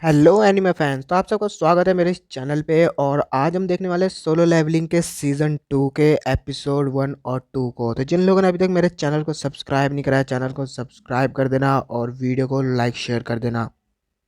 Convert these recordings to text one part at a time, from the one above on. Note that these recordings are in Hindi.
Hello anime fans. तो आप सबका स्वागत है मेरे इस चैनल पे। और आज हम देखने वाले हैं सोलो लेवलिंग के सीज़न 2 के एपिसोड 1 और 2 को। तो जिन लोगों ने अभी तक मेरे चैनल को सब्सक्राइब नहीं करा है, चैनल को सब्सक्राइब कर देना और वीडियो को लाइक शेयर कर देना।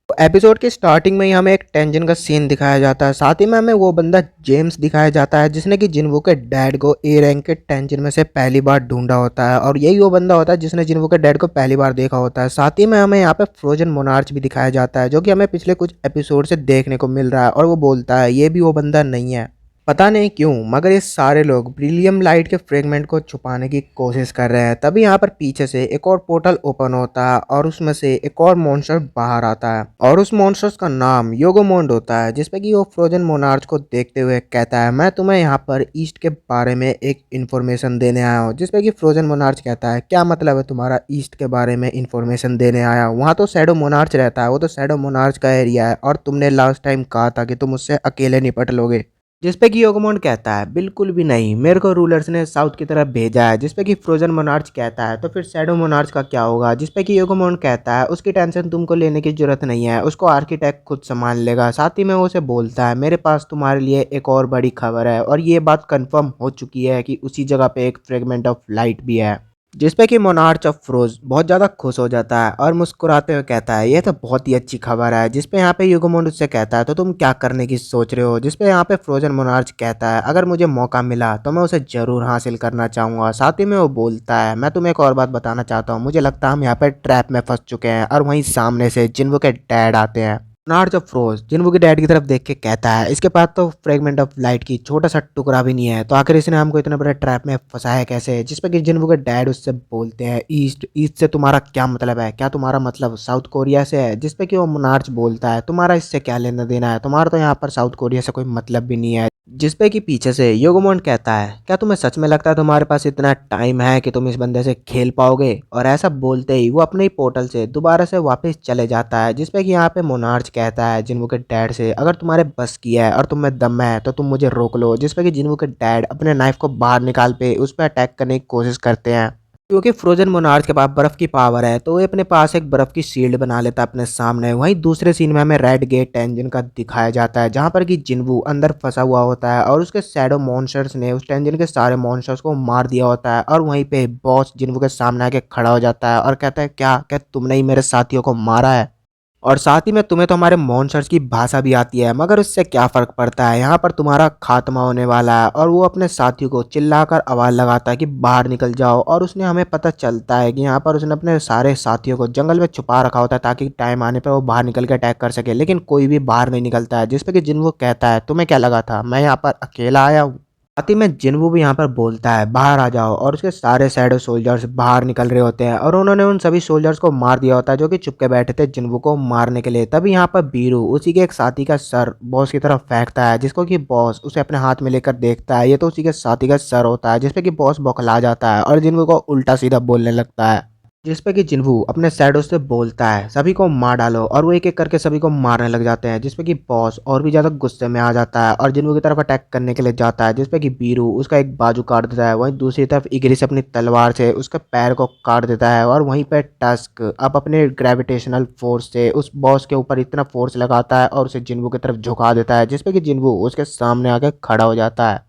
तो एपिसोड की स्टार्टिंग में ही हमें एक टेंजन का सीन दिखाया जाता है। साथ ही में हमें वो बंदा जेम्स दिखाया जाता है जिसने कि जिन्वू के डैड को ए रैंक के टेंजन में से पहली बार ढूंढा होता है, और यही वो बंदा होता है जिसने जिन्वू के डैड को पहली बार देखा होता है। साथ ही में हमें यहाँ पे फ्रोजन मोनार्च भी दिखाया जाता है जो कि हमें पिछले कुछ एपिसोड से देखने को मिल रहा है, और वो बोलता है ये भी वो बंदा नहीं है। पता नहीं क्यों मगर ये सारे लोग ब्रिलियम लाइट के फ्रेगमेंट को छुपाने की कोशिश कर रहे हैं। तभी यहाँ पर पीछे से एक और पोर्टल ओपन होता है और उसमें से एक और मॉन्स्टर बाहर आता है, और उस मॉन्स्टर्स का नाम योगोमोंड होता है, जिसपे कि वो फ्रोजन मोनार्च को देखते हुए कहता है मैं तुम्हें यहाँ पर ईस्ट के बारे में एक इन्फॉर्मेशन देने आया हूँ। जिसपे कि फ्रोजन मोनार्च कहता है क्या मतलब है तुम्हारा ईस्ट के बारे में इन्फॉर्मेशन देने आया हूँ? वहाँ तो शैडो मोनार्च रहता है, वो तो शैडो मोनार्च का एरिया है, और तुमने लास्ट टाइम कहा था कि तुम उससे अकेले निपट लोगे। जिसपे कि योगोमोंड कहता है बिल्कुल भी नहीं, मेरे को रूलर्स ने साउथ की तरफ भेजा है। जिसपे कि फ्रोजन मोनार्च कहता है तो फिर शैडो मोनार्च का क्या होगा? जिसपे कि योगोमोंड कहता है उसकी टेंशन तुमको लेने की जरूरत नहीं है, उसको आर्किटेक्ट खुद संभाल लेगा। साथ ही में वो उसे बोलता है मेरे पास तुम्हारे लिए एक और बड़ी खबर है, और ये बात कंफर्म हो चुकी है कि उसी जगह पे एक फ्रेगमेंट ऑफ लाइट भी है। जिसपे कि मोनार्च ऑफ फ्रोज बहुत ज़्यादा खुश हो जाता है और मुस्कुराते हुए कहता है ये तो बहुत ही अच्छी खबर है। जिसपे यहाँ पे युगोमोंड उससे कहता है तो तुम क्या करने की सोच रहे हो? जिसपे यहाँ पे फ्रोजन मोनार्च कहता है अगर मुझे मौका मिला तो मैं उसे जरूर हासिल करना चाहूँगा। साथ ही में वो बोलता है मैं तुम्हें एक और बात बताना चाहता हूँ, मुझे लगता है हम यहाँ पे ट्रैप में फंस चुके हैं। और वहीं सामने से जिन्वो के डैड आते हैं। नार्ड ऑफ फ्रोज जिन्वो के डैड की तरफ देख के कहता है इसके पास तो फ्रेगमेंट ऑफ लाइट की छोटा सा टुकड़ा भी नहीं है, तो आखिर इसने हमको इतने बड़े ट्रैप में फंसाया कैसे? जिस पे कि जिन्वो के डैड उससे बोलते हैं ईस्ट ईस्ट से तुम्हारा क्या मतलब है? क्या तुम्हारा मतलब साउथ कोरिया से है? जिस पे कि वो मोनार्च बोलता है तुम्हारा इससे क्या लेना देना है, तुम्हारा तो यहाँ पर साउथ कोरिया से कोई मतलब भी नहीं है। जिसपे कि पीछे से योगोमोंड कहता है क्या तुम्हें सच में लगता है तुम्हारे पास इतना टाइम है कि तुम इस बंदे से खेल पाओगे? और ऐसा बोलते ही वो अपने ही पोर्टल से दोबारा से वापस चले जाता है। जिसपे कि यहाँ पे मोनार्च कहता है जिन्वू के डैड से अगर तुम्हारे बस की है और तुम में दम है तो तुम मुझे रोक लो। जिसपे कि जिन्वू के डैड अपने नाइफ को बाहर निकाल पे उस पर अटैक करने की कोशिश करते हैं। क्योंकि फ्रोजन मोनार्च के पास बर्फ की पावर है तो वो अपने पास एक बर्फ की शील्ड बना लेता है अपने सामने। वहीं दूसरे सीन में हमें रेड गेट टेंजन का दिखाया जाता है जहां पर कि जिन्वू अंदर फंसा हुआ होता है और उसके शैडो मॉन्स्टर्स ने उस टेंजन के सारे मॉन्स्टर्स को मार दिया होता है। और वहीं पे बॉस जिन्वू के सामने आके खड़ा हो जाता है और कहता है क्या तुमने ही मेरे साथियों को मारा है? और साथ ही में तुम्हें तो हमारे मॉन्स्टर्स की भाषा भी आती है, मगर उससे क्या फर्क पड़ता है, यहाँ पर तुम्हारा खात्मा होने वाला है। और वो अपने साथियों को चिल्लाकर आवाज लगाता है कि बाहर निकल जाओ। और उसने हमें पता चलता है कि यहाँ पर उसने अपने सारे साथियों को जंगल में छुपा रखा होता है ताकि टाइम आने पर वो बाहर निकल के अटैक कर सके, लेकिन कोई भी बाहर नहीं निकलता है। जिसपे कि जिन्वो कहता है तुम्हें क्या लगा था मैं यहाँ पर अकेला आया हूँ? साथ ही में जिन्वू भी यहाँ पर बोलता है बाहर आ जाओ, और उसके सारे शैडो सोल्जर्स बाहर निकल रहे होते हैं और उन्होंने उन सभी सोल्जर्स को मार दिया होता है जो कि चुपके बैठे थे जिन्वू को मारने के लिए। तभी यहाँ पर बीरू उसी के एक साथी का सर बॉस की तरफ फेंकता है, जिसको कि बॉस उसे अपने हाथ में लेकर देखता है ये तो उसी के साथी का सर होता है। जिसपे कि बॉस बौखला जाता है और जिन्वू को उल्टा सीधा बोलने लगता है। जिसपे कि जिन्वू अपने शैडो से बोलता है सभी को मार डालो, और वो एक एक करके सभी को मारने लग जाते हैं। जिसपे कि बॉस और भी ज्यादा गुस्से में आ जाता है और जिन्वू की तरफ अटैक करने के लिए जाता है। जिसपे कि बीरू उसका एक बाजू काट देता है, वहीं दूसरी तरफ इग्रिस अपनी तलवार से उसके पैर को काट देता है। और वहीं पे टस्क अब अपने ग्रेविटेशनल फोर्स से उस बॉस के ऊपर इतना फोर्स लगाता है और उसे जिन्वू की तरफ झुका देता है। जिसपे कि जिन्वू उसके सामने आके खड़ा हो जाता है।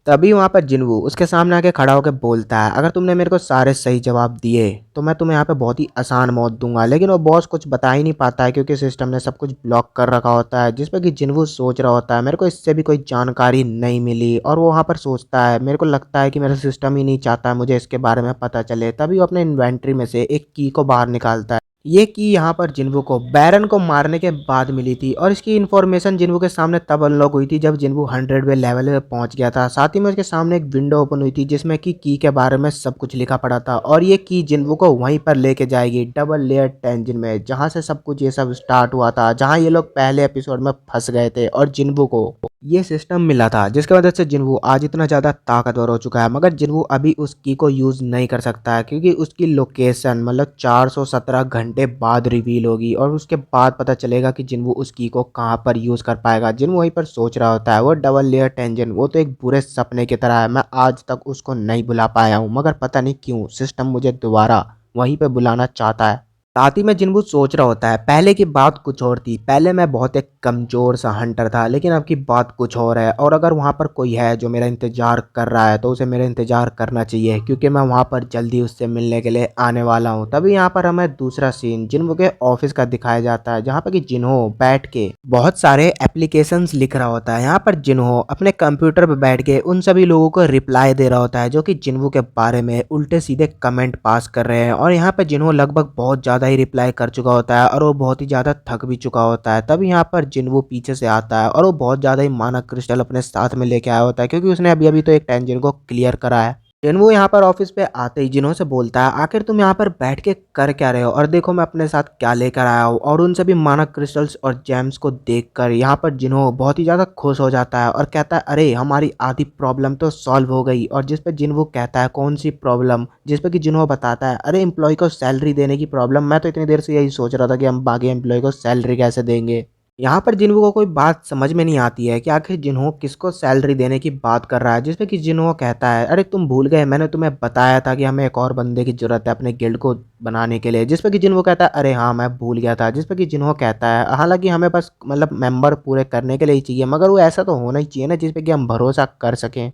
तभी वहां पर जिन्वू उसके सामने आके खड़ा होकर बोलता है अगर तुमने मेरे को सारे सही जवाब दिए तो मैं तुम्हें यहाँ पे बहुत ही आसान मौत दूंगा। लेकिन वो बॉस कुछ बता ही नहीं पाता है क्योंकि सिस्टम ने सब कुछ ब्लॉक कर रखा होता है। जिसपे कि जिन्वू सोच रहा होता है मेरे को इससे भी कोई जानकारी नहीं मिली, और वो वहाँ पर सोचता है मेरे को लगता है कि मेरा सिस्टम ही नहीं चाहता मुझे इसके बारे में पता चले। तभी वो अपने इन्वेंट्री में से एक की को बाहर निकालता है। ये की यहाँ पर जिन्वू को बैरन को मारने के बाद मिली थी, और इसकी इन्फॉर्मेशन जिन्वू के सामने तब अनलॉक हुई थी जब जिन्वू 100वे लेवल पे पहुंच गया था। साथ ही में उसके सामने एक विंडो ओपन हुई थी जिसमें कि के बारे में सब कुछ लिखा पड़ा था, और ये की जिन्वू को वहीं पर लेके जाएगी डबल लेयर टेंजिन में जहां से सब कुछ ये सब स्टार्ट हुआ था, जहां ये लोग पहले एपिसोड में फंस गए थे। और जिन्वू को ये सिस्टम मिला था जिसकी वजह से जिन्वू आज इतना ज्यादा ताकतवर हो चुका है। मगर जिन्वू अभी उस की को यूज नहीं कर सकता है क्योंकि उसकी लोकेशन मतलब 417 घंटे बाद रिवील होगी, और उसके बाद पता चलेगा कि जिन्वू उस की को कहाँ पर यूज कर पाएगा। जिन्वू वहीं पर सोच रहा होता है वो डबल लेयर टेंजन वो तो एक बुरे सपने की तरह है, मैं आज तक उसको नहीं बुला पाया हूँ, मगर पता नहीं क्यों सिस्टम मुझे दोबारा वहीं पे बुलाना चाहता है। साथ ही में जिन्हों सोच रहा होता है पहले की बात कुछ और थी, पहले मैं बहुत एक कमज़ोर सा हंटर था लेकिन अब की बात कुछ और है और अगर वहाँ पर कोई है जो मेरा इंतज़ार कर रहा है तो उसे मेरा इंतज़ार करना चाहिए क्योंकि मैं वहाँ पर जल्दी उससे मिलने के लिए आने वाला हूँ। तभी यहाँ पर हमें दूसरा सीन जिन्हों के ऑफिस का दिखाया जाता है जहाँ पर कि जिन्हों बैठ के बहुत सारे एप्लीकेशंस लिख रहा होता है। यहाँ पर जिन्हों अपने कंप्यूटर पर बैठ के उन सभी लोगों को रिप्लाई दे रहा होता है जो कि जिन्हों के बारे में उल्टे सीधे कमेंट पास कर रहे हैं और यहाँ पर जिन्हों लगभग बहुत ज़्यादा ही रिप्लाई कर चुका होता है और वो बहुत ही ज़्यादा थक भी चुका होता है। तब यहाँ पर जिन्हों पीछे से आता है और वो बहुत ज़्यादा ही माना क्रिस्टल अपने साथ में लेके आया होता है क्योंकि उसने अभी अभी तो एक टेंजन को क्लियर करा है। जिन्हों यहाँ पर ऑफिस पे आते ही जिन्हों से बोलता है आखिर तुम यहाँ पर बैठ के कर क्या रहे हो और देखो मैं अपने साथ क्या लेकर आया हूँ। और उन सभी मानक क्रिस्टल्स और जेम्स को देखकर यहाँ पर जिन्हों बहुत ही ज़्यादा खुश हो जाता है और कहता है अरे हमारी आधी प्रॉब्लम तो सॉल्व हो गई। और जिस पे जिन्हों कहता है कौन सी प्रॉब्लम, जिस पे कि जिन्हों बताता है अरे एम्प्लॉय को सैलरी देने की प्रॉब्लम, मैं तो इतनी देर से यही सोच रहा था कि हम बाकी एम्प्लॉय को सैलरी कैसे देंगे। यहाँ पर जिन्हों को कोई बात समझ में नहीं आती है कि आखिर जिन्हों किसको सैलरी देने की बात कर रहा है। जिसपे कि जिन्हों कहता है अरे तुम भूल गए मैंने तुम्हें बताया था कि हमें एक और बंदे की जरूरत है अपने गिल्ड को बनाने के लिए। जिसपे कि जिन्हों कहता है अरे हाँ मैं भूल गया था। जिसपे कि जिन्हों कहता है हालांकि हमें बस मतलब मेंबर पूरे करने के लिए ही चाहिए मगर वो ऐसा तो होना ही चाहिए ना जिसपे कि हम भरोसा कर सकें।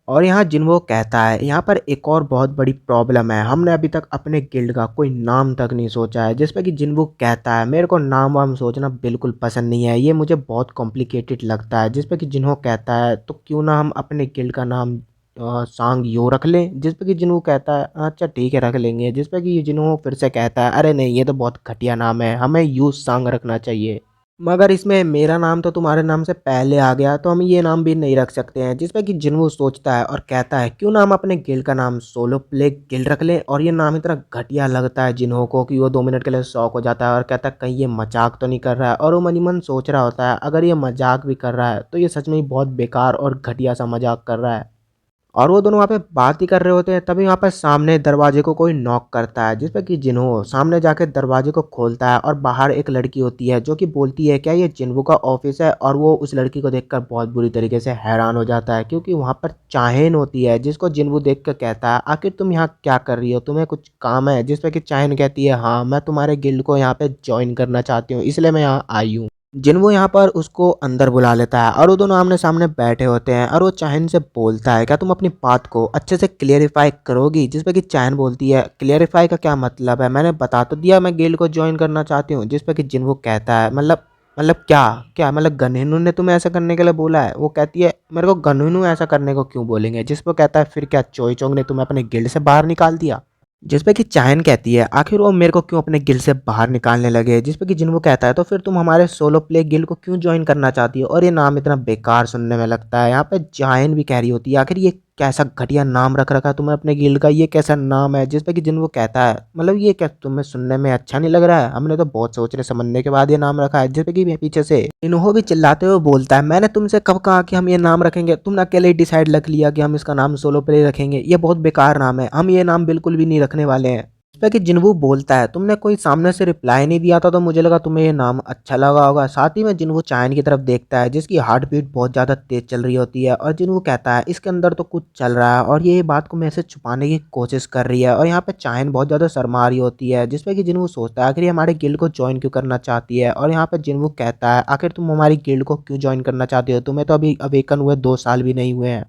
और यहाँ जिन्हों कहता है यहाँ पर एक और बहुत बड़ी प्रॉब्लम है, हमने अभी तक अपने गिल्ड का कोई नाम तक नहीं सोचा है। जिस पे कि जिन्हों कहता है मेरे को नाम वाम सोचना बिल्कुल पसंद नहीं है, ये मुझे बहुत कॉम्प्लिकेटेड लगता है। जिस पे कि जिन्हों कहता है तो क्यों ना हम अपने गिल्ड का नाम सांग यो रख लें। जिस पे कि जिन्हों कहता है अच्छा ठीक है रख लेंगे। जिस पे कि जिन्हों फिर से कहता है अरे नहीं ये तो बहुत घटिया नाम है, हमें यू सांग रखना चाहिए। मगर इसमें मेरा नाम तो तुम्हारे नाम से पहले आ गया तो हम ये नाम भी नहीं रख सकते हैं। जिसमें कि जिन्हों सोचता है और कहता है क्यों ना हम अपने गिल्ड का नाम सोलो प्ले गिल्ड रख लें। और ये नाम इतना घटिया लगता है जिन्हों को कि वो 2 मिनट के लिए शौक हो जाता है और कहता है कहीं ये मजाक तो नहीं कर रहा है। और वो मन ही मन सोच रहा होता है अगर ये मजाक भी कर रहा है तो ये सच में ही बहुत बेकार और घटिया सा मजाक कर रहा है। और वो दोनों वहाँ पे बात ही कर रहे होते हैं तभी वहाँ पर सामने दरवाजे को कोई नॉक करता है। जिस पे कि जिन्हों सामने जाके दरवाजे को खोलता है और बाहर एक लड़की होती है जो कि बोलती है क्या ये जिन्हों का ऑफिस है। और वो उस लड़की को देखकर बहुत बुरी तरीके से हैरान हो जाता है क्योंकि वहाँ पर चाहन होती है जिसको जिन्हों देख कर कहता है आखिर तुम यहाँ क्या कर रही हो, तुम्हें कुछ काम है। जिस पे कि चाहन कहती है हाँ मैं तुम्हारे गिल्ड को यहाँ पे ज्वाइन करना चाहती हूँ इसलिए मैं यहाँ आई हूँ। जिन्हों यहाँ पर उसको अंदर बुला लेता है और वो दोनों आमने सामने बैठे होते हैं और वो चाहन से बोलता है क्या तुम अपनी बात को अच्छे से क्लियरिफाई करोगी। जिस पे कि चाहन बोलती है क्लियरिफाई का क्या मतलब है, मैंने बता तो दिया मैं गिल्ड को ज्वाइन करना चाहती हूँ। जिस पे कि जिन्हों कहता है मतलब क्या क्या मतलब गनहिनु ने तुम्हें ऐसा करने के लिए बोला है। वो कहती है मेरे को गनहिनु ऐसा करने को क्यों बोलेंगे। जिस पे कहता है फिर क्या चोई चोंग ने तुम्हें अपने गिल्ड से बाहर निकाल दिया। जिस पे कि चाहन कहती है आखिर वो मेरे को क्यों अपने गिल्ड से बाहर निकालने लगे। जिस पे कि जिन्हों कहता है तो फिर तुम हमारे सोलो प्ले गिल्ड को क्यों ज्वाइन करना चाहती हो। और ये नाम इतना बेकार सुनने में लगता है। यहाँ पे चाहन भी कह रही होती है आखिर ये कैसा घटिया नाम रख रखा तुमने अपने गिल्ड का, ये कैसा नाम है। जिस पे कि जिन्हों कहता है मतलब ये क्या तुम्हें सुनने में अच्छा नहीं लग रहा है, हमने तो बहुत सोचने समझने के बाद ये नाम रखा है। जिस पे कि पीछे से इन्हों भी चिल्लाते हुए बोलता है मैंने तुमसे कब कहा कि हम ये नाम रखेंगे, तुमने अकेले ही डिसाइड रख लिया कि हम इसका नाम सोलो प्ले रखेंगे, ये बहुत बेकार नाम है, हम ये नाम बिल्कुल भी नहीं रखने वाले हैं। इस पे कि जिन्हों बोलता है तुमने कोई सामने से रिप्लाई नहीं दिया था तो मुझे लगा तुम्हें ये नाम अच्छा लगा होगा। साथ ही में जिन्हों चायन की तरफ देखता है जिसकी हार्ट बीट बहुत ज़्यादा तेज चल रही होती है और जिन्हों कहता है इसके अंदर तो कुछ चल रहा है और ये बात को मेरे से छुपाने की कोशिश कर रही है। और यहाँ पे चायन बहुत ज़्यादा शर्मा रही होती है जिसपे कि जिन्हों सोचता है आखिर ये हमारे गिल्ड को ज्वाइन क्यों करना चाहती है। और यहाँ पे जिन्हों कहता है आखिर तुम हमारी गिल्ड को क्यों ज्वाइन करना चाहती हो, तुम्हें तो अभी अवेकन हुए 2 साल भी नहीं हुए हैं,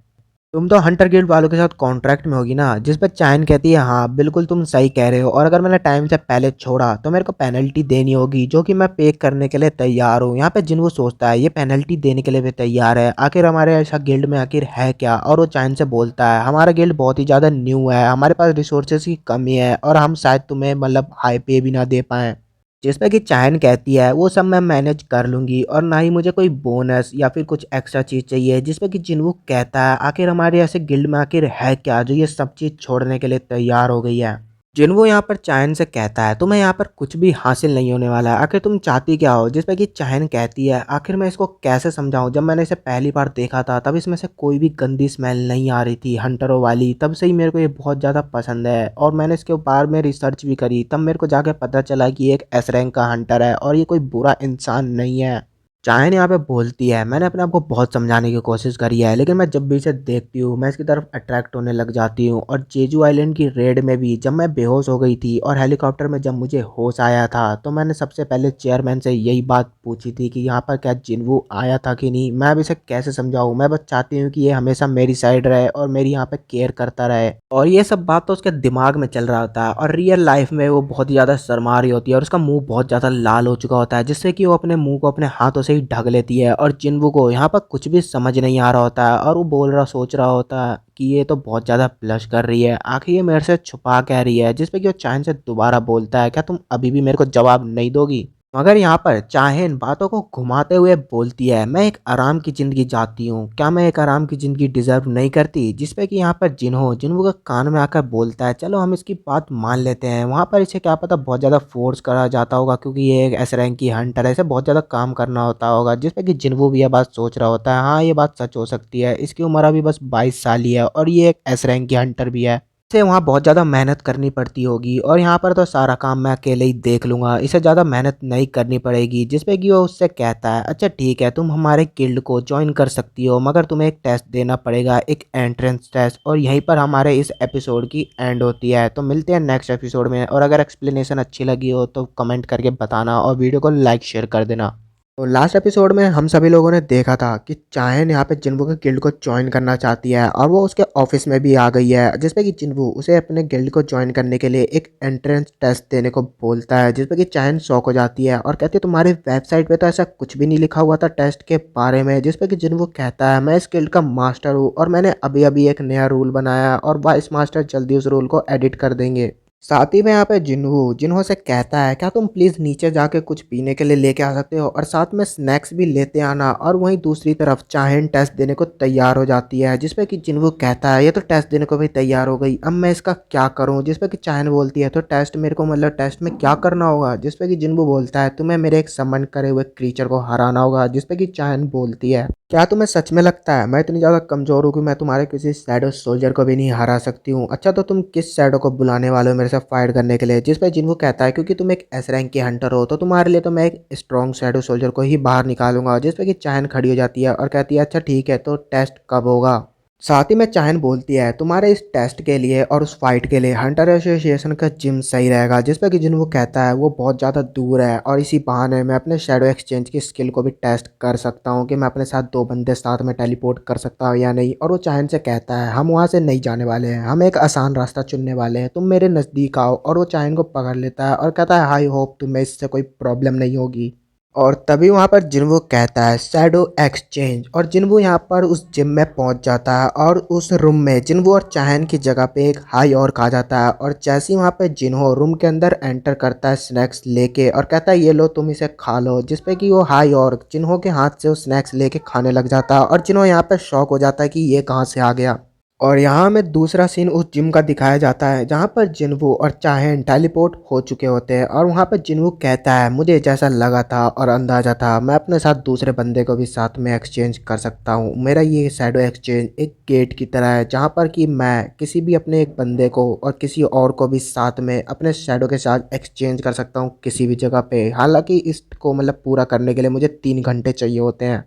तुम तो हंटर गिल्ड वालों के साथ कॉन्ट्रैक्ट में होगी ना। जिस पर चायन कहती है हाँ बिल्कुल तुम सही कह रहे हो और अगर मैंने टाइम से पहले छोड़ा तो मेरे को पेनल्टी देनी होगी जो कि मैं पे करने के लिए तैयार हूँ। यहाँ पे जिन्हों सोचता है ये पेनल्टी देने के लिए भी तैयार है, आखिर हमारे ऐसा गिल्ड में आखिर है क्या। और वो चायन से बोलता है हमारा गिल्ड बहुत ही ज़्यादा न्यू है, हमारे पास रिसोर्सेज की कमी है और हम शायद तुम्हें मतलब हाई पे भी ना दे पाएँ। जिसमें कि चायन कहती है वो सब मैं मैनेज कर लूँगी और ना ही मुझे कोई बोनस या फिर कुछ एक्स्ट्रा चीज़ चाहिए। जिसमें कि जिन्हों कहता है आखिर हमारे ऐसे गिल्ड में आखिर है क्या जो ये सब चीज़ छोड़ने के लिए तैयार हो गई है। जिन्हों यहाँ पर चायन से कहता है तुम्हें यहाँ पर कुछ भी हासिल नहीं होने वाला है, आखिर तुम चाहती क्या हो। जिस पे कि चायन कहती है आखिर मैं इसको कैसे समझाऊं, जब मैंने इसे पहली बार देखा था तब इसमें से कोई भी गंदी स्मेल नहीं आ रही थी हंटरों वाली, तब से ही मेरे को ये बहुत ज़्यादा पसंद है। और मैंने इसके बारे में रिसर्च भी करी तब मेरे को जाके पता चला कि ये एक एस रैंक का हंटर है और ये कोई बुरा इंसान नहीं है। चायन यहाँ पे बोलती है, मैंने अपने आप को बहुत समझाने की कोशिश करी है, लेकिन मैं जब भी इसे देखती हूँ मैं इसकी तरफ अट्रैक्ट होने लग जाती हूँ। और जेजू आइलैंड की रेड में भी जब मैं बेहोश हो गई थी और हेलीकॉप्टर में जब मुझे होश आया था, तो मैंने सबसे पहले चेयरमैन से यही बात पूछी थी कि यहाँ पर क्या जिन्वू आया था कि नहीं। मैं अब इसे कैसे समझाऊँ, मैं बस चाहती हूँ कि ये हमेशा मेरी साइड रहे और मेरी यहाँ पे केयर करता रहे। और ये सब बात तो उसके दिमाग में चल रहा होता है, और रियल लाइफ में वो बहुत ही ज़्यादा शर्मा रही होती है और उसका मुंह बहुत ज़्यादा लाल हो चुका होता है, जिससे कि वो अपने मुंह को अपने हाथों से ही ढक लेती है। और जिन्वू को यहाँ पर कुछ भी समझ नहीं आ रहा होता है और वो सोच रहा होता है कि ये तो बहुत ज़्यादा ब्लश कर रही है, आखिर ये मेरे से छुपा कह रही है। जिस पे कि वो चाइन से दोबारा बोलता है, क्या तुम अभी भी मेरे को जवाब नहीं दोगी। मगर यहाँ पर चाहेन बातों को घुमाते हुए बोलती है, मैं एक आराम की ज़िंदगी चाहती हूँ, क्या मैं एक आराम की ज़िंदगी डिज़र्व नहीं करती। जिस पे कि यहाँ पर जिन्हों के कान में आकर बोलता है, चलो हम इसकी बात मान लेते हैं। वहाँ पर इसे क्या पता बहुत ज़्यादा फोर्स करा जाता होगा, क्योंकि ये एक एस रैंक की हंटर है, इसे बहुत ज़्यादा काम करना होता होगा। जिस पे कि जिन्हों भी यह बात सोच रहा होता है, हाँ ये बात सच हो सकती है, इसकी उम्र अभी बस 22 साल ही है और ये एक एस रैंक की हंटर भी है। इसे वहाँ बहुत ज़्यादा मेहनत करनी पड़ती होगी और यहाँ पर तो सारा काम मैं अकेले ही देख लूँगा, इसे ज़्यादा मेहनत नहीं करनी पड़ेगी। जिस पे कि वो उससे कहता है, अच्छा ठीक है तुम हमारे गिल्ड को ज्वाइन कर सकती हो, मगर तुम्हें एक टेस्ट देना पड़ेगा, एक एंट्रेंस टेस्ट। और यहीं पर हमारे इस एपिसोड की एंड होती है। तो मिलते हैं नेक्स्ट एपिसोड में, और अगर एक्सप्लेनेशन अच्छी लगी हो तो कमेंट करके बताना और वीडियो को लाइक शेयर कर देना। तो लास्ट एपिसोड में हम सभी लोगों ने देखा था कि चायन यहाँ पे जिन्वू के गिल्ड को ज्वाइन करना चाहती है और वो उसके ऑफिस में भी आ गई है, जिसपे कि जिन्वू उसे अपने गिल्ड को ज्वाइन करने के लिए एक एंट्रेंस टेस्ट देने को बोलता है। जिसपे कि चायन शॉक हो जाती है और कहती है तुम्हारी वेबसाइट पे तो ऐसा कुछ भी नहीं लिखा हुआ था टेस्ट के बारे में। जिसपे कि जिन्वू कहता है, मैं इस गिल्ड का मास्टर हूँ और मैंने अभी अभी एक नया रूल बनाया और वाइस मास्टर जल्दी उस रूल को एडिट कर देंगे। साथ ही में यहाँ पे जिन्हों से कहता है, क्या तुम प्लीज़ नीचे जाके कुछ पीने के लिए लेके आ सकते हो और साथ में स्नैक्स भी लेते आना। और वहीं दूसरी तरफ चाहेन टेस्ट देने को तैयार हो जाती है, जिसपे कि जिन्हों कहता है ये तो टेस्ट देने को भी तैयार हो गई, अब मैं इसका क्या करूँ। जिसपे कि चाहेन बोलती है, तो टेस्ट मेरे को मतलब टेस्ट में क्या करना होगा। जिसपे कि जिन्हों बोलता है, तुम्हें मेरे एक समन करे हुए क्रीचर को हराना होगा। जिसपे कि चाहेन बोलती है, क्या तुम्हें सच में लगता है मैं इतनी ज़्यादा कमज़ोर हूँ कि मैं तुम्हारे किसी शैडो सोल्जर को भी नहीं हरा सकती हूँ। अच्छा तो तुम किस शैडो को बुलाने वाले हो मेरे से फाइट करने के लिए। जिस पे जिन्हों कहता है, क्योंकि तुम एक एस रैंक की हंटर हो तो तुम्हारे लिए तो मैं एक स्ट्रॉन्ग शैडो सोल्जर को ही बाहर निकालूंगा। जिस पे कि चाहन खड़ी हो जाती है और कहती है, अच्छा ठीक है तो टेस्ट कब होगा। साथ ही में चाहन बोलती है, तुम्हारे इस टेस्ट के लिए और उस फाइट के लिए हंटर एसोसिएशन का जिम सही रहेगा। जिस पर कि जिन वो कहता है वो बहुत ज़्यादा दूर है और इसी बहाने मैं अपने शैडो एक्सचेंज की स्किल को भी टेस्ट कर सकता हूँ कि मैं अपने साथ दो बंदे साथ में टेलीपोर्ट कर सकता हूँ या नहीं। और वो चाहन से कहता है, हम वहाँ से नहीं जाने वाले हैं, हम एक आसान रास्ता चुनने वाले हैं, तुम मेरे नज़दीक आओ। और वो चाहन को पकड़ लेता है और कहता है, आई होप तुम्हें इससे कोई प्रॉब्लम नहीं होगी। और तभी वहाँ पर जिन्वो कहता है, शैडो एक्सचेंज। और जिन्वो यहाँ पर उस जिम में पहुँच जाता है और उस रूम में जिन्वो और चाहन की जगह पे एक हाई और आ जाता है। और जैसे ही वहाँ पे जिन्हो रूम के अंदर एंटर करता है स्नैक्स लेके और कहता है, ये लो तुम इसे खा लो। जिस पे कि वो हाई और जिन्हो के हाथ से वो स्नैक्स लेके खाने लग जाता है और जिन्हो यहाँ पे शॉक हो जाता है कि ये कहाँ से आ गया। और यहाँ हमें दूसरा सीन उस जिम का दिखाया जाता है जहाँ पर जिन्वू और चाहेन टेलीपोर्ट हो चुके होते हैं। और वहाँ पर जिन्वू कहता है, मुझे जैसा लगा था और अंदाजा था, मैं अपने साथ दूसरे बंदे को भी साथ में एक्सचेंज कर सकता हूँ। मेरा ये शैडो एक्सचेंज एक गेट की तरह है जहाँ पर कि मैं किसी भी अपने एक बंदे को और किसी और को भी साथ में अपने शैडो के साथ एक्सचेंज कर सकता हूँ किसी भी जगह पे। हालांकि इसको मतलब पूरा करने के लिए मुझे 3 घंटे चाहिए होते हैं।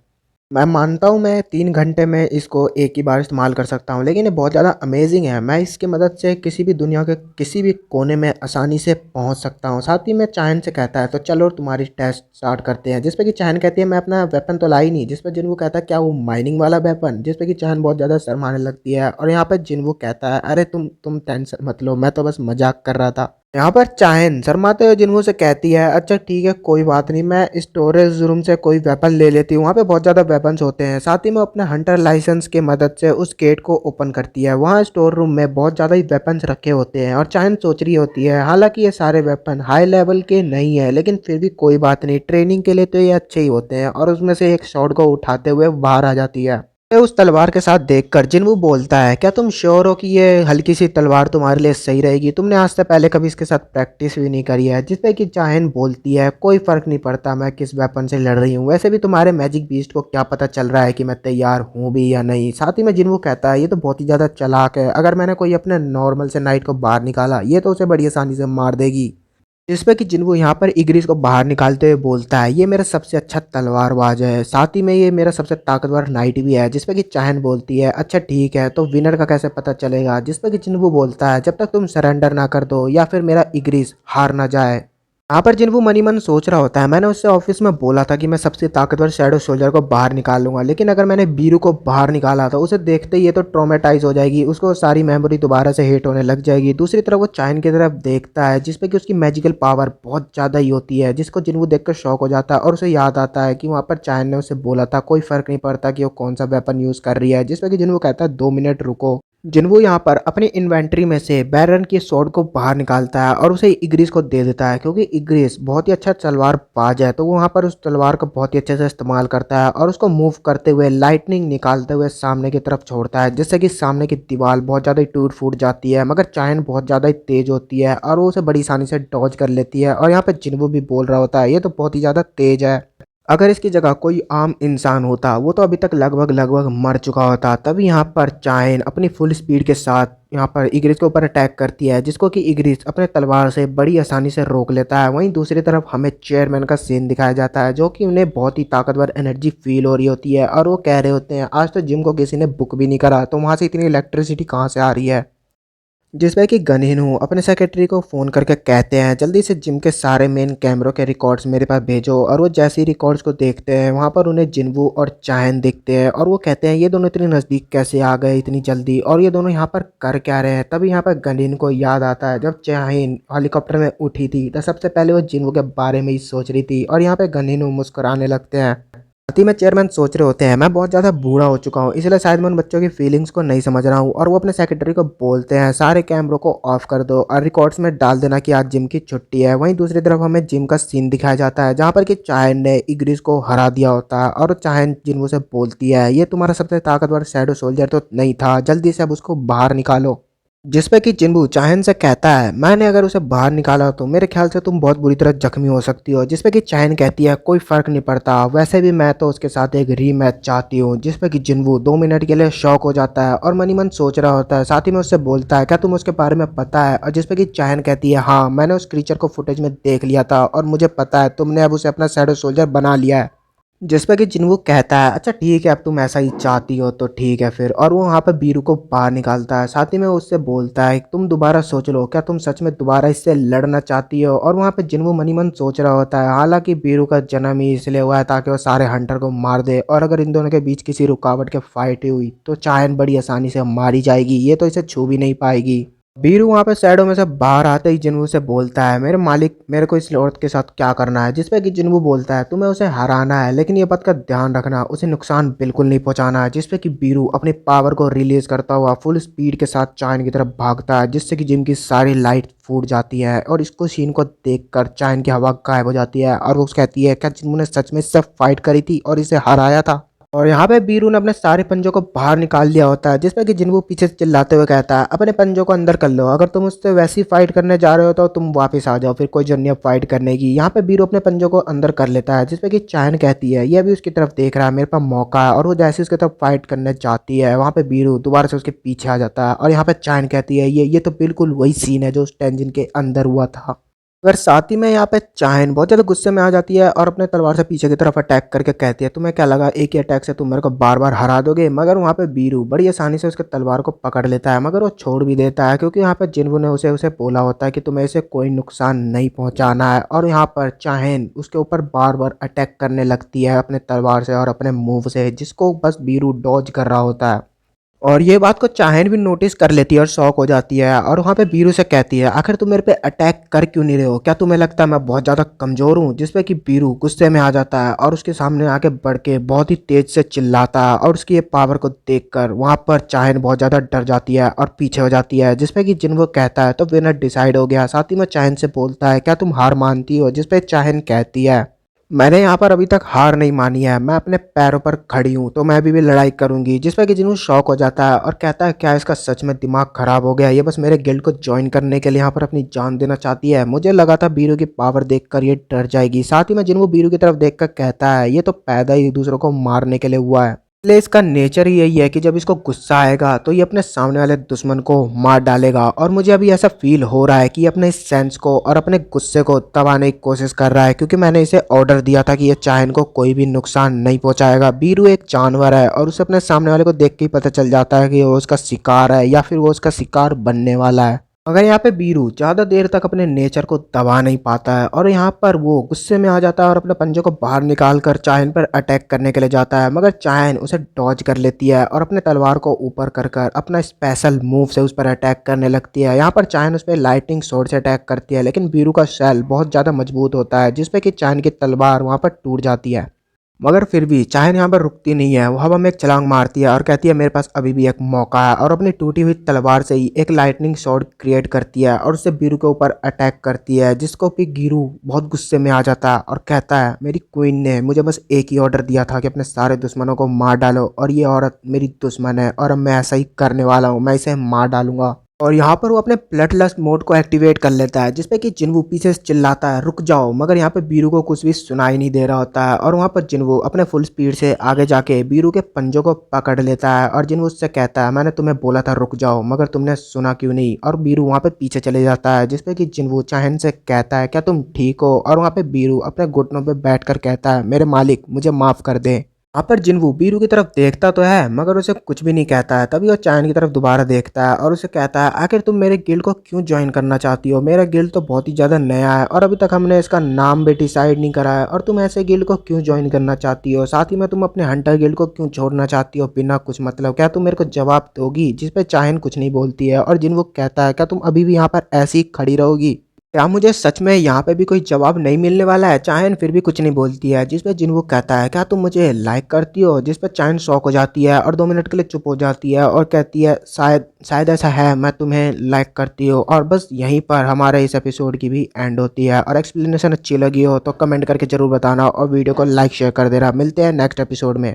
मैं मानता हूँ मैं 3 घंटे में इसको एक ही बार इस्तेमाल कर सकता हूँ, लेकिन ये बहुत ज़्यादा अमेजिंग है। मैं इसकी मदद से किसी भी दुनिया के किसी भी कोने में आसानी से पहुँच सकता हूँ। साथ ही में चाहन से कहता है, तो चलो तुम्हारी टेस्ट स्टार्ट करते हैं। जिस पे कि चाहन कहती है, मैं अपना वेपन तो लाई नहीं। जिस पे जिन्वू कहता है, क्या वो माइनिंग वाला वेपन। जिस पे कि चाहन बहुत ज़्यादा शर्माने लगती है और यहाँ पर जिन्वू कहता है, अरे तुम टेंशन मत लो, मैं तो बस मजाक कर रहा था। यहाँ पर चाहन शर्माते हुए जिन्हों से कहती है, अच्छा ठीक है कोई बात नहीं, मैं स्टोरेज रूम से कोई वेपन ले लेती हूँ, वहाँ पे बहुत ज़्यादा वेपन्स होते हैं। साथ ही में अपने हंटर लाइसेंस की मदद से उस गेट को ओपन करती है। वहाँ स्टोर रूम में बहुत ज़्यादा ही वेपन्स रखे होते हैं और चाहन सोच रही होती है, हालांकि ये सारे वेपन हाई लेवल के नहीं है, लेकिन फिर भी कोई बात नहीं, ट्रेनिंग के लिए तो ये अच्छे ही होते हैं। और उसमें से एक शॉट को उठाते हुए बाहर आ जाती है। उस तलवार के साथ देखकर जिन्वू बोलता है, क्या तुम श्योर हो कि ये हल्की सी तलवार तुम्हारे लिए सही रहेगी, तुमने आज से पहले कभी इसके साथ प्रैक्टिस भी नहीं करी है। जिसपे कि चाहन बोलती है, कोई फर्क नहीं पड़ता मैं किस वेपन से लड़ रही हूँ, वैसे भी तुम्हारे मैजिक बीस्ट को क्या पता चल रहा है कि मैं तैयार हूँ भी या नहीं। साथ ही में जिन्वू कहता है, ये तो बहुत ही ज़्यादा चालाक है, अगर मैंने कोई अपने नॉर्मल से नाइट को बाहर निकाला ये तो उसे बड़ी आसानी से मार देगी। जिसपे कि जिन्हों यहाँ पर इग्रिस को बाहर निकालते हुए बोलता है ये मेरा सबसे अच्छा तलवारबाज है, साथ ही में ये मेरा सबसे ताकतवर नाइट भी है। जिसपे कि चाहन बोलती है अच्छा ठीक है, तो विनर का कैसे पता चलेगा। जिसपे कि जिन्हों बोलता है जब तक तुम सरेंडर ना कर दो या फिर मेरा इग्रिस हार ना जाए। यहाँ पर जिन वो मनी मन सोच रहा होता है मैंने उससे ऑफिस में बोला था कि मैं सबसे ताकतवर शैडो सोल्जर को बाहर निकाल लूंगा, लेकिन अगर मैंने बीरू को बाहर निकाला तो उसे देखते ही ये तो ट्रोमेटाइज हो जाएगी, उसको सारी मेमोरी दोबारा से हिट होने लग जाएगी। दूसरी तरफ वो चाइन की तरफ देखता है जिसपे कि उसकी मैजिकल पावर बहुत ज़्यादा ही होती है, जिसको जिन वो देखकर शौक हो जाता है और उसे याद आता है कि वहाँ पर चाइन ने उसे बोला था कोई फर्क नहीं पड़ता कि वो कौन सा वेपन यूज़ कर रही है। जिसपे कि जिन वो कहता है 2 मिनट रुको। जिन्वो यहाँ पर अपनी इन्वेंट्री में से बैरन की स्वॉर्ड को बाहर निकालता है और उसे इग्रिस को दे देता है, क्योंकि इग्रिस बहुत ही अच्छा तलवार बाज है, तो वो वहाँ पर उस तलवार को बहुत ही अच्छे से इस्तेमाल करता है और उसको मूव करते हुए लाइटनिंग निकालते हुए सामने की तरफ छोड़ता है, जिससे कि सामने की दीवार बहुत ज़्यादा ही टूट फूट जाती है। मगर चाइन बहुत ज़्यादा ही तेज होती है और वो उसे बड़ी आसानी से डॉज कर लेती है। और यहाँ पर जिन्वो भी बोल रहा होता है ये तो बहुत ही ज़्यादा तेज है, अगर इसकी जगह कोई आम इंसान होता वो तो अभी तक लगभग लगभग मर चुका होता। तभी यहाँ पर चाइन अपनी फुल स्पीड के साथ यहाँ पर इग्रिस के ऊपर अटैक करती है, जिसको कि इग्रिस अपने तलवार से बड़ी आसानी से रोक लेता है। वहीं दूसरी तरफ हमें चेयरमैन का सीन दिखाया जाता है, जो कि उन्हें बहुत ही ताकतवर एनर्जी फील हो रही होती है और वो कह रहे होते हैं आज तो जिम को किसी ने बुक भी नहीं करा, तो वहाँ से इतनी इलेक्ट्रिसिटी कहाँ से आ रही है। जिसमें कि गनहिनु अपने सेक्रेटरी को फ़ोन करके कहते हैं जल्दी से जिम के सारे मेन कैमरों के रिकॉर्ड्स मेरे पास भेजो। और वो जैसे ही रिकॉर्ड्स को देखते हैं वहाँ पर उन्हें जिन्वू और चाहन दिखते हैं और वो कहते हैं ये दोनों इतने नज़दीक कैसे आ गए इतनी जल्दी, और ये दोनों यहाँ पर कर क्या रहे हैं। तभी यहाँ पर गनहिनु को याद आता है जब चाहन हेलीकॉप्टर में उठी थी तो सबसे पहले वो जिन्वू के बारे में ही सोच रही थी, और यहाँ पर गनहिनु मुस्कुराने लगते हैं। साथ ही में चेयरमैन सोच रहे होते हैं मैं बहुत ज़्यादा बूढ़ा हो चुका हूँ, इसलिए शायद मैं उन बच्चों की फीलिंग्स को नहीं समझ रहा हूँ। और वो अपने सेक्रेटरी को बोलते हैं सारे कैमरों को ऑफ कर दो और रिकॉर्ड्स में डाल देना कि आज जिम की छुट्टी है। वहीं दूसरी तरफ हमें जिम का सीन दिखाया जाता है जहाँ पर कि चाहन ने इग्रिस को हरा दिया होता है और चाहन जिन्वो से बोलती है ये तुम्हारा सबसे ताकतवर शैडो सोल्जर तो नहीं था, जल्दी से अब उसको बाहर निकालो। जिसपे कि जिन्बू चाहन से कहता है मैंने अगर उसे बाहर निकाला तो मेरे ख्याल से तुम बहुत बुरी तरह जख्मी हो सकती हो। जिसपे कि चाहन कहती है कोई फर्क नहीं पड़ता, वैसे भी मैं तो उसके साथ एक रीमैच चाहती हूँ। जिसपे कि जिन्बू 2 मिनट के लिए शॉक हो जाता है और मनी मन सोच रहा होता है, साथ ही में उससे बोलता है क्या तुम उसके बारे में पता है। और जिसपे कि चाहन कहती है हाँ मैंने उस क्रीचर को फुटेज में देख लिया था और मुझे पता है तुमने अब उसे अपना शैडो सोल्जर बना लिया है। जिस पे कि जिन्वू कहता है अच्छा ठीक है अब तुम ऐसा ही चाहती हो तो ठीक है फिर, और वो वहाँ पर बीरू को बाहर निकालता है। साथ ही में उससे बोलता है तुम दोबारा सोच लो क्या तुम सच में दोबारा इससे लड़ना चाहती हो। और वहाँ पे जिन्वू मनी मन सोच रहा होता है हालांकि बीरू का जन्म ही इसलिए हुआ है ताकि वो सारे हंटर को मार दे, और अगर इन दोनों के बीच किसी रुकावट के फाइट हुई तो चायन बड़ी आसानी से मारी जाएगी, ये तो इसे छू भी नहीं पाएगी। बीरू वहाँ पे शैडो में से बाहर आते ही जिन्वू से बोलता है मेरे मालिक मेरे को इस औरत के साथ क्या करना है। जिसपे कि जिन्वू बोलता है तुम्हें उसे हराना है लेकिन ये बात का ध्यान रखना उसे नुकसान बिल्कुल नहीं पहुंचाना है। जिसपे कि बीरू अपनी पावर को रिलीज करता हुआ फुल स्पीड के साथ चाइन की तरफ भागता है, जिससे कि जिम की सारी लाइट फूट जाती है और इसको सीन को देखकर चाइन की हवा गायब हो जाती है। और वो कहती है क्या जिन्वू ने सच में इससे फाइट करी थी और इसे हराया था। और यहाँ पे बीरू ने अपने सारे पंजों को बाहर निकाल लिया होता है, जिसपे कि जिन्वू पीछे से चिल्लाते हुए कहता है अपने पंजों को अंदर कर लो, अगर तुम उससे वैसी फाइट करने जा रहे हो तो तुम वापस आ जाओ, फिर कोई जरूरत नहीं है फाइट करने की। यहाँ पे बीरू अपने पंजों को अंदर कर लेता है, जिसपे कि चाहन कहती है ये अभी उसकी तरफ देख रहा है मेरे पास मौका है, और वो जैसे उसकी तरफ फाइट करने जाती है वहाँ पे बीरू दोबारा से उसके पीछे आ जाता है। और यहाँ पे चाहन कहती है ये तो बिल्कुल वही सीन है जो उस टेंजिन के अंदर हुआ था। अगर साथ ही में यहाँ पे चाहन बहुत ज़्यादा गुस्से में आ जाती है और अपने तलवार से पीछे की तरफ अटैक करके कहती है तुम्हें क्या लगा एक ही अटैक से तुम मेरे को बार बार हरा दोगे। मगर वहाँ पे बीरू बड़ी आसानी से उसके तलवार को पकड़ लेता है, मगर वो छोड़ भी देता है क्योंकि यहाँ पे जिन्वू ने उसे उसे बोला होता है कि तुम्हें इसे कोई नुकसान नहीं पहुँचाना है। और यहाँ पर चाहन उसके ऊपर बार बार अटैक करने लगती है अपने तलवार से और अपने मूव से, जिसको बस बीरू डॉज कर रहा होता है। और ये बात को चाहन भी नोटिस कर लेती है और शॉक हो जाती है और वहाँ पे बीरू से कहती है आखिर तुम मेरे पे अटैक कर क्यों नहीं रहे हो, क्या तुम्हें लगता है मैं बहुत ज़्यादा कमज़ोर हूँ। जिसपे कि बीरू गुस्से में आ जाता है और उसके सामने आके बढ़ के बहुत ही तेज से चिल्लाता है, और उसकी ये पावर को देखकर वहाँ पर चाहन बहुत ज़्यादा डर जाती है और पीछे हो जाती है। जिसपे कि जिन्वो कहता है तो विनर डिसाइड हो गया। साथ ही में चाहन से बोलता है क्या तुम हार मानती हो। जिसपे चाहन कहती है मैंने यहाँ पर अभी तक हार नहीं मानी है, मैं अपने पैरों पर खड़ी हूँ तो मैं अभी भी लड़ाई करूंगी। जिस पर कि जिन्हों शौक हो जाता है और कहता है क्या इसका सच में दिमाग खराब हो गया, ये बस मेरे गिल्ड को ज्वाइन करने के लिए यहाँ पर अपनी जान देना चाहती है। मुझे लगा था बीरू की पावर देखकर ये डर जाएगी। साथ ही में जिन्हों बीरू की तरफ देखकर कहता है ये तो पैदा ही दूसरों को मारने के लिए हुआ है। इसलिए इसका नेचर ही यही है कि जब इसको गुस्सा आएगा तो ये अपने सामने वाले दुश्मन को मार डालेगा। और मुझे अभी ऐसा फील हो रहा है कि ये अपने इस सेंस को और अपने गुस्से को दबाने की कोशिश कर रहा है, क्योंकि मैंने इसे ऑर्डर दिया था कि ये चाइन को कोई भी नुकसान नहीं पहुंचाएगा। बीरू एक जानवर है और उसे अपने सामने वाले को देख के ही पता चल जाता है कि वो उसका शिकार है या फिर वो उसका शिकार बनने वाला है। मगर यहाँ पे बीरू ज़्यादा देर तक अपने नेचर को दबा नहीं पाता है और यहाँ पर वो गुस्से में आ जाता है और अपने पंजों को बाहर निकाल कर चायन पर अटैक करने के लिए जाता है। मगर चायन उसे डॉज कर लेती है और अपने तलवार को ऊपर कर कर अपना स्पेशल मूव से उस पर अटैक करने लगती है। यहाँ पर चायन उस पर लाइटिंग शॉट से अटैक करती है, लेकिन बीरू का शेल बहुत ज़्यादा मजबूत होता है जिसपे कि चायन की तलवार वहाँ पर टूट जाती है। मगर फिर भी चाहन यहाँ पर रुकती नहीं है, वो हवा में एक छलांग मारती है और कहती है मेरे पास अभी भी एक मौका है, और अपनी टूटी हुई तलवार से ही एक लाइटनिंग शॉट क्रिएट करती है और उससे बीरू के ऊपर अटैक करती है, जिसको भी गिरू बहुत गुस्से में आ जाता है और कहता है मेरी क्वीन ने मुझे बस एक ही ऑर्डर दिया था कि अपने सारे दुश्मनों को मार डालो, और ये औरत मेरी दुश्मन है और अब मैं ऐसा ही करने वाला हूँ, मैं इसे मार डालूंगा। और यहाँ पर वो अपने ब्लड लस्ट मोड को एक्टिवेट कर लेता है, जिसपे कि जिन्वू पीछे से चिल्लाता है रुक जाओ, मगर यहाँ पे बीरू को कुछ भी सुनाई नहीं दे रहा होता है। और वहाँ पर जिन्वू अपने फुल स्पीड से आगे जाके बीरू के पंजों को पकड़ लेता है और जिन्वू उससे कहता है मैंने तुम्हें बोला था रुक जाओ, मगर तुमने सुना क्यों नहीं। और बीरू वहाँ पे पीछे चले जाता है, जिसपे कि जिन्वू चाहन से कहता है क्या तुम ठीक हो। और वहाँ पे बीरू अपने घुटनों पे बैठ कर कहता है मेरे मालिक मुझे माफ़ कर दे। वहाँ पर जिन्वू बीरू की तरफ देखता तो है मगर उसे कुछ भी नहीं कहता है। तभी वो चायन की तरफ दोबारा देखता है और उसे कहता है आखिर तुम मेरे गिल्ड को क्यों ज्वाइन करना चाहती हो, मेरा गिल्ड तो बहुत ही ज़्यादा नया है और अभी तक हमने इसका नाम भी डिसाइड नहीं करा है, और तुम ऐसे गिल्ड को क्यों ज्वाइन करना चाहती हो, साथ ही में तुम अपने हंटर गिल्ड को क्यों छोड़ना चाहती हो बिना कुछ मतलब, क्या तुम मेरे को जवाब दोगी। जिसपे चायन कुछ नहीं बोलती है और जिन्वू कहता है क्या तुम अभी भी यहाँ पर ऐसी ही खड़ी रहोगी, क्या मुझे सच में यहाँ पे भी कोई जवाब नहीं मिलने वाला है। चायन फिर भी कुछ नहीं बोलती है, जिस पे जिन्वू कहता है क्या तुम मुझे लाइक करती हो। जिस पे चायन शॉक हो जाती है और 2 मिनट के लिए चुप हो जाती है और कहती है शायद शायद ऐसा है, मैं तुम्हें लाइक करती हूँ। और बस यहीं पर हमारे इस एपिसोड की भी एंड होती है। और एक्सप्लेनेशन अच्छी लगी हो तो कमेंट करके जरूर बताना और वीडियो को लाइक शेयर कर देना। मिलते हैं नेक्स्ट एपिसोड में।